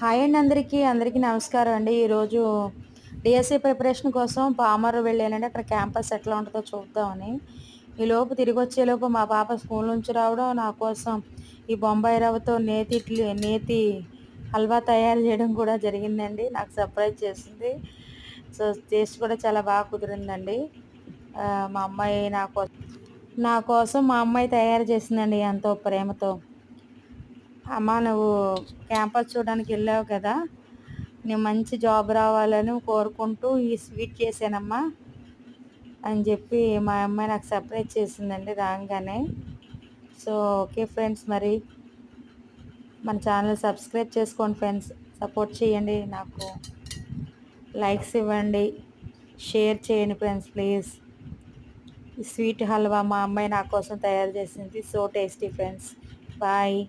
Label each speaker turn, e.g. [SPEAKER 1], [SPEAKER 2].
[SPEAKER 1] Hi అండి అందరికీ నమస్కారం అండి. ఈరోజు డిఎస్సి ప్రిపరేషన్ కోసం పామర్ వెళ్ళానండి. అక్కడ క్యాంపస్ ఎట్లా ఉంటుందో చూద్దామని. ఈలోపు తిరిగొచ్చేలోపు మా పాప స్కూల్ నుంచి రావడం, నా కోసం ఈ బొంబాయి రవ్వతో నేతి హల్వా తయారు చేయడం కూడా జరిగిందండి. నాకు సర్ప్రైజ్ చేసింది. సో, టేస్ట్ కూడా చాలా బాగా కుదిరిందండి. మా అమ్మాయి నా కోసం మా అమ్మాయి తయారు చేసిందండి ఎంతో ప్రేమతో. అమ్మ నువ్వు క్యాంపస్ చూడడానికి వెళ్ళావు కదా, నేను మంచి జాబ్ రావాలని కోరుకుంటూ ఈ స్వీట్ చేశానమ్మా అని చెప్పి మా అమ్మాయి నాకు సర్ప్రైజ్ చేసిందండి రాగానే. సో ఓకే ఫ్రెండ్స్, మరి మన ఛానల్ సబ్స్క్రైబ్ చేసుకోండి ఫ్రెండ్స్, సపోర్ట్ చేయండి, నాకు లైక్స్ ఇవ్వండి, షేర్ చేయండి ఫ్రెండ్స్ ప్లీజ్. ఈ స్వీట్ హల్వా మా అమ్మాయి నా కోసం తయారు చేసింది. So tasty friends. బాయ్.